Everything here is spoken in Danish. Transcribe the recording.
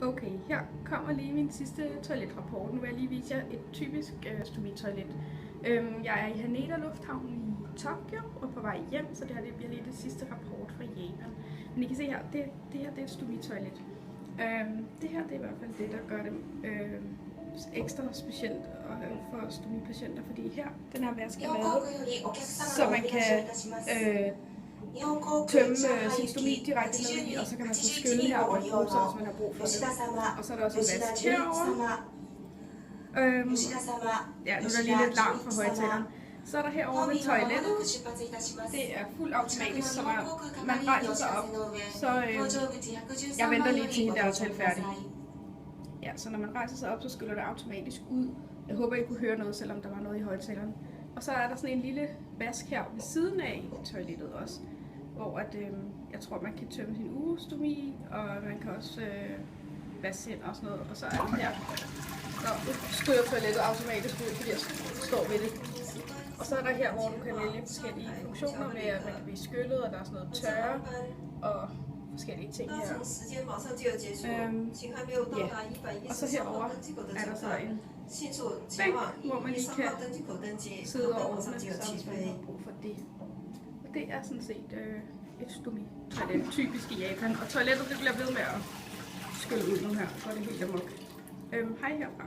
Okay, her kommer lige min sidste toiletrapport. Nu vil jeg lige vise jer et typisk stomitoilet. Jeg er i Haneda Lufthavn i Tokyo og på vej hjem, så det her det bliver lige det sidste rapport fra Japan. Men I kan se her, det her det er et stomitoilet. Det her det er i hvert fald det, der gør det ekstra specielt for stomipatienter, fordi her, den her vask er lavet, så man kan tømme sin stomi direkte ned i, og så kan man så skylle her på en pose, hvis man har brug for det. Og så er der også en vask herovre. Ja, nu er der lige lidt larm fra højtaleren. Så er der herovre ved toilettet. Det er fuldt automatisk, så man rejser sig op. Så jeg venter lige til hende der er talt færdig. Ja, så når man rejser sig op, så skyller det automatisk ud. Jeg håber, I kunne høre noget, selvom der var noget i højtaleren. Og så er der sådan en lille vask her ved siden af i toilettet også, hvor at, jeg tror, man kan tømme sin ugestomi, og man kan også vaske ind og sådan noget. Og så er den her. Nu skyder toilettet automatisk ud, fordi jeg står ved det. Og så er der her, hvor du kan vælge forskellige funktioner med, at man kan blive skyllet, og der er sådan noget tørre og forskellige ting her. Og så herover er der så en bænk, hvor man lige kan sidde og ordne, hvis man har brug for det. Og det er sådan set et stomitoilet, typisk i Japan. Og toilettet det bliver ved med at skylle ud nu her, for det helt amok. Hej herfra.